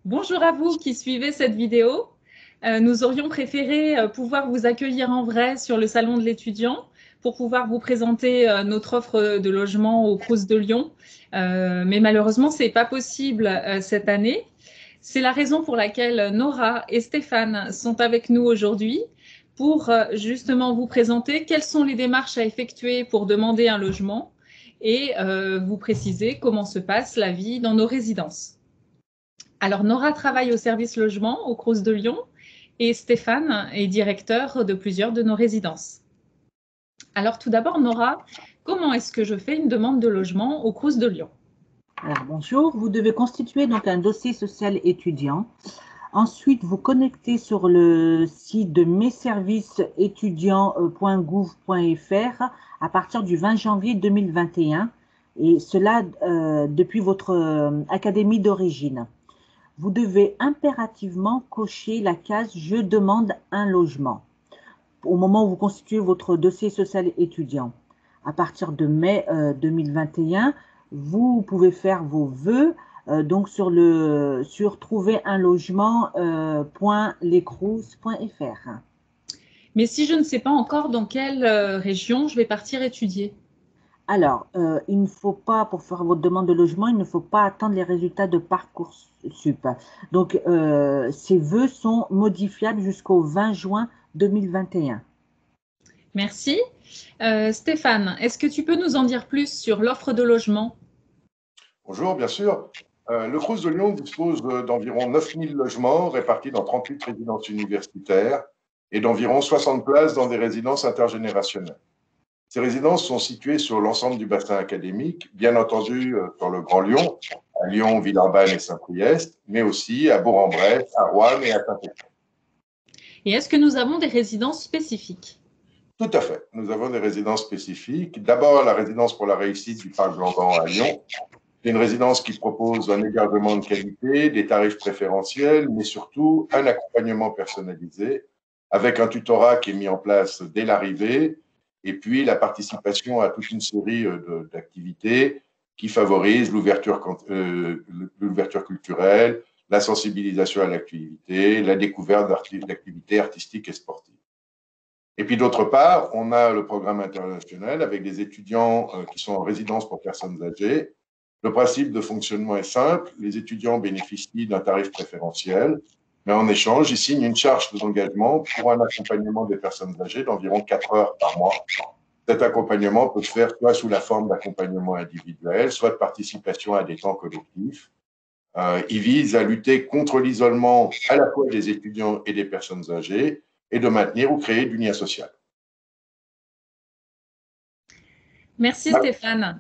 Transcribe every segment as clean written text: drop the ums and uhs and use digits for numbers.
Bonjour à vous qui suivez cette vidéo. Nous aurions préféré pouvoir vous accueillir en vrai sur le salon de l'étudiant pour pouvoir vous présenter notre offre de logement au Crous de Lyon. Mais malheureusement, ce n'est pas possible cette année. C'est la raison pour laquelle Nora et Stéphane sont avec nous aujourd'hui pour justement vous présenter quelles sont les démarches à effectuer pour demander un logement et vous préciser comment se passe la vie dans nos résidences. Alors, Nora travaille au service logement au Crous de Lyon et Stéphane est directeur de plusieurs de nos résidences. Alors, tout d'abord, Nora, comment est-ce que je fais une demande de logement au Crous de Lyon? Alors, bonjour, vous devez constituer donc un dossier social étudiant. Ensuite, vous connectez sur le site de messervicesétudiants.gouv.fr à partir du 20 janvier 2021 et cela depuis votre académie d'origine. Vous devez impérativement cocher la case « Je demande un logement » au moment où vous constituez votre dossier social étudiant. À partir de mai 2021, vous pouvez faire vos vœux donc sur trouverunlogement.lescrous.fr. Mais si je ne sais pas encore dans quelle région je vais partir étudier? Alors, il ne faut pas, pour faire votre demande de logement, il ne faut pas attendre les résultats de Parcoursup. Donc, ces vœux sont modifiables jusqu'au 20 juin 2021. Merci. Stéphane, est-ce que tu peux nous en dire plus sur l'offre de logement? Bonjour, bien sûr. Le Crous de Lyon dispose d'environ 9000 logements répartis dans 38 résidences universitaires et d'environ 60 places dans des résidences intergénérationnelles. Ces résidences sont situées sur l'ensemble du bassin académique, bien entendu sur le Grand Lyon, à Lyon, Villeurbanne et Saint-Priest, mais aussi à Bourg-en-Bresse, à Roanne et à Saint-Étienne. Et est-ce que nous avons des résidences spécifiques? Tout à fait. Nous avons des résidences spécifiques. D'abord, la résidence pour la réussite du Parc Blandan à Lyon. C'est une résidence qui propose un hébergement de qualité, des tarifs préférentiels, mais surtout un accompagnement personnalisé avec un tutorat qui est mis en place dès l'arrivée et puis la participation à toute une série d'activités qui favorisent l'ouverture culturelle, la sensibilisation à l'activité, la découverte d'activités artistiques et sportives. Et puis d'autre part, on a le programme international avec des étudiants qui sont en résidence pour personnes âgées. Le principe de fonctionnement est simple. Les étudiants bénéficient d'un tarif préférentiel, mais en échange, ils signent une charge d'engagement pour un accompagnement des personnes âgées d'environ 4 heures par mois. Cet accompagnement peut se faire soit sous la forme d'accompagnement individuel, soit de participation à des temps collectifs. Il vise à lutter contre l'isolement à la fois des étudiants et des personnes âgées et de maintenir ou créer du lien social. Merci Stéphane.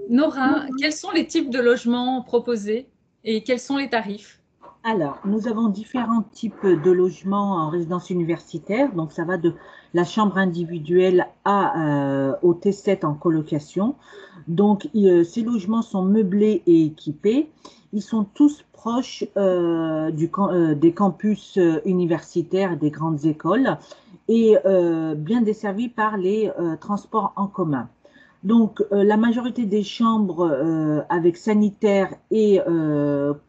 Nora, quels sont les types de logements proposés et quels sont les tarifs? Alors, nous avons différents types de logements en résidence universitaire. Donc, ça va de la chambre individuelle au T7 en colocation. Donc, ces logements sont meublés et équipés. Ils sont tous proches des campus universitaires et des grandes écoles et bien desservis par les transports en commun. Donc, la majorité des chambres avec sanitaire et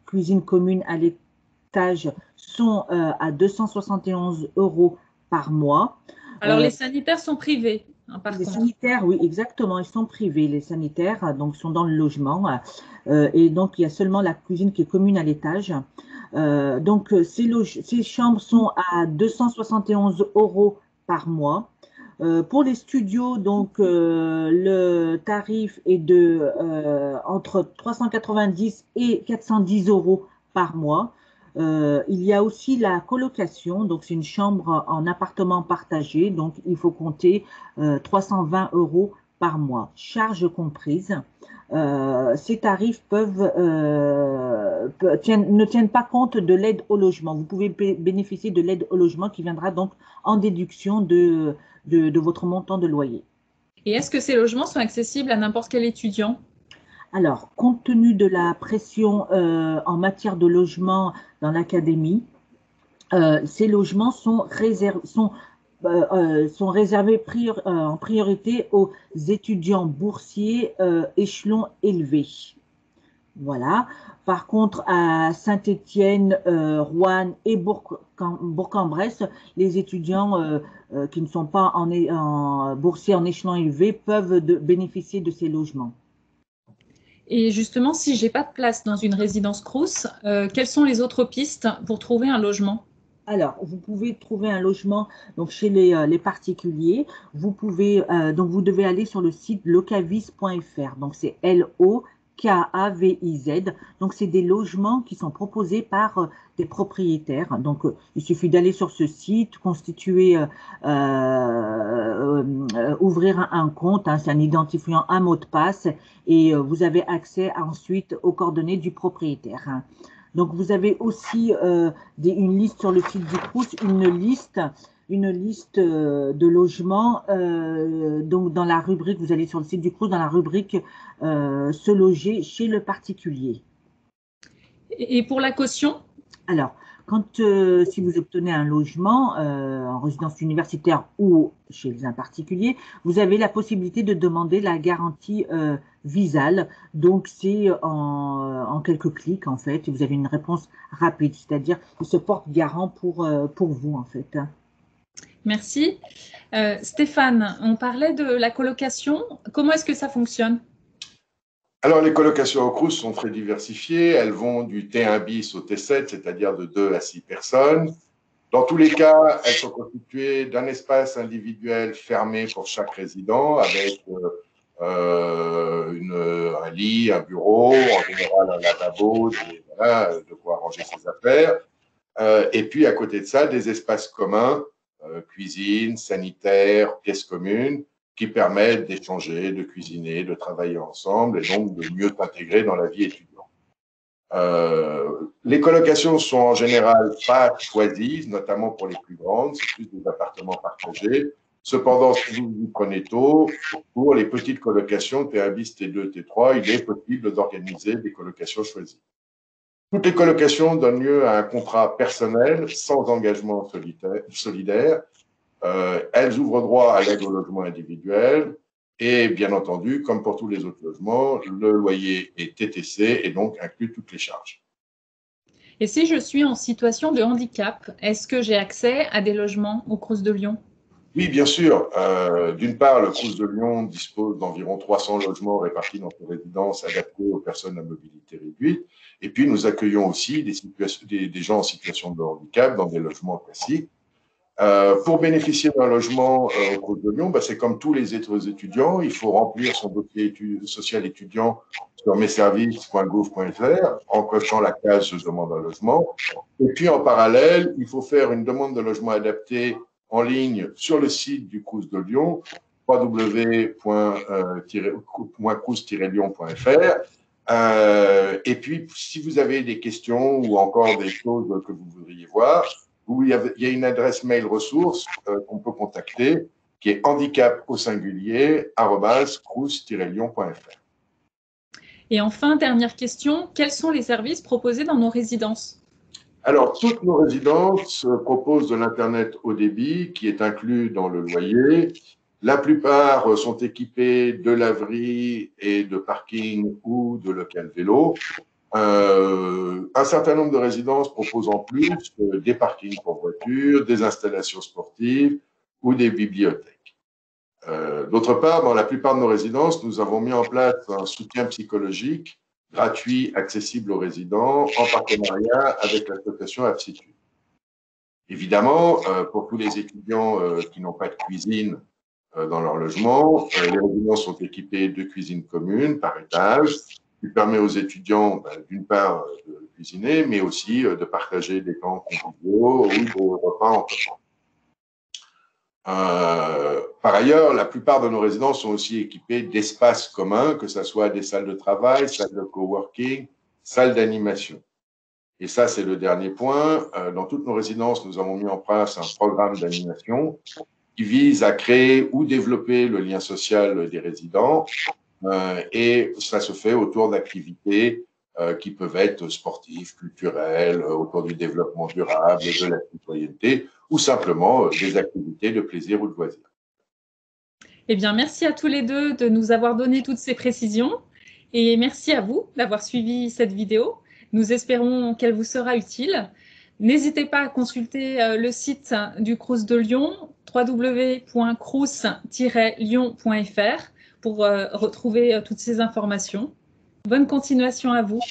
cuisine commune à l'étage sont à 271 € par mois. Alors, les sanitaires sont privés, hein, par Les contre. sanitaires, oui, exactement, ils sont privés. Les sanitaires, donc, sont dans le logement. Et donc, il y a seulement la cuisine qui est commune à l'étage. Donc, ces chambres sont à 271 € par mois. Pour les studios, donc, le tarif est entre 390 et 410 € par mois. Il y a aussi la colocation, donc c'est une chambre en appartement partagé, donc il faut compter 320 € par mois, charges comprises. Ces tarifs ne tiennent pas compte de l'aide au logement. Vous pouvez bénéficier de l'aide au logement qui viendra donc en déduction de votre montant de loyer. Et est-ce que ces logements sont accessibles à n'importe quel étudiant? Alors, compte tenu de la pression en matière de logement dans l'académie, ces logements sont réservés en priorité aux étudiants boursiers échelon élevé. Voilà. Par contre, à Saint-Étienne, Roanne et Bourg-en-Bresse, les étudiants qui ne sont pas boursiers en échelon élevé peuvent bénéficier de ces logements. Et justement, si j'ai pas de place dans une résidence Crous, quelles sont les autres pistes pour trouver un logement? Alors, vous pouvez trouver un logement donc, chez les particuliers. Vous pouvez, donc vous devez aller sur le site locavis.fr. Donc, c'est LOKAVIZ. Donc, c'est des logements qui sont proposés par des propriétaires. Donc, il suffit d'aller sur ce site, constituer, ouvrir un compte, hein, c'est un identifiant, un mot de passe, et vous avez accès ensuite aux coordonnées du propriétaire, hein. Donc, vous avez aussi une liste sur le site du Crous, une liste de logements. Donc, dans la rubrique, vous allez sur le site du Crous, dans la rubrique se loger chez le particulier. Et pour la caution? Alors, si vous obtenez un logement en résidence universitaire ou chez un particulier, vous avez la possibilité de demander la garantie Visale. Donc, c'est en quelques clics, en fait, et vous avez une réponse rapide, c'est-à-dire qu'il se porte garant pour vous, en fait. Merci. Stéphane, on parlait de la colocation. Comment est-ce que ça fonctionne? Alors, les colocations au Crous sont très diversifiées. Elles vont du T1 bis au T7, c'est-à-dire de 2 à 6 personnes. Dans tous les cas, elles sont constituées d'un espace individuel fermé pour chaque résident, avec un lit, un bureau, en général un lavabo, voilà, de quoi ranger ses affaires. Et puis, à côté de ça, des espaces communs, cuisine, sanitaire, pièces communes, qui permettent d'échanger, de cuisiner, de travailler ensemble et donc de mieux s'intégrer dans la vie étudiante. Les colocations sont en général pas choisies, notamment pour les plus grandes, c'est plus des appartements partagés. Cependant, si vous vous prenez tôt, pour les petites colocations T1 bis, T2, T3, il est possible d'organiser des colocations choisies. Toutes les colocations donnent lieu à un contrat personnel sans engagement solidaire. Elles ouvrent droit à l'aide au logement individuel et, bien entendu, comme pour tous les autres logements, le loyer est TTC et donc inclut toutes les charges. Et si je suis en situation de handicap, est-ce que j'ai accès à des logements au Crous de Lyon? Oui, bien sûr. D'une part, le Crous de Lyon dispose d'environ 300 logements répartis dans ses résidences adaptés aux personnes à mobilité réduite. Et puis, nous accueillons aussi des gens en situation de handicap dans des logements classiques. Pour bénéficier d'un logement au Crous de Lyon, c'est comme tous les autres étudiants, il faut remplir son dossier social étudiant sur messervices.gouv.fr en cochant la case « Je demande un logement ». Et puis, en parallèle, il faut faire une demande de logement adapté en ligne sur le site du Crous de Lyon, www.crous-lyon.fr. Et puis, si vous avez des questions ou encore des choses que vous voudriez voir, il y a une adresse mail ressource qu'on peut contacter qui est handicap@crous-lyon.fr. Et enfin, dernière question, quels sont les services proposés dans nos résidences? Alors, toutes nos résidences proposent de l'Internet haut débit qui est inclus dans le loyer. La plupart sont équipées de laveries et de parking ou de local vélo. Un certain nombre de résidences proposent en plus des parkings pour voitures, des installations sportives ou des bibliothèques. D'autre part, dans la plupart de nos résidences, nous avons mis en place un soutien psychologique gratuit, accessible aux résidents, en partenariat avec l'association Aptitude. Évidemment, pour tous les étudiants qui n'ont pas de cuisine dans leur logement, les résidences sont équipées de cuisines communes par étage, qui permet aux étudiants, d'une part, de cuisiner, mais aussi de partager des temps conviviaux ou des repas en commun. Par ailleurs, la plupart de nos résidences sont aussi équipées d'espaces communs, que ce soit des salles de travail, salles de coworking, salles d'animation. Et ça, c'est le dernier point. Dans toutes nos résidences, nous avons mis en place un programme d'animation qui vise à créer ou développer le lien social des résidents. Et ça se fait autour d'activités qui peuvent être sportives, culturelles, autour du développement durable, de la citoyenneté, ou simplement des activités de plaisir ou de loisir. Eh bien, merci à tous les deux de nous avoir donné toutes ces précisions. Et merci à vous d'avoir suivi cette vidéo. Nous espérons qu'elle vous sera utile. N'hésitez pas à consulter le site du Crous de Lyon, www.crous-lyon.fr, pour retrouver toutes ces informations. Bonne continuation à vous.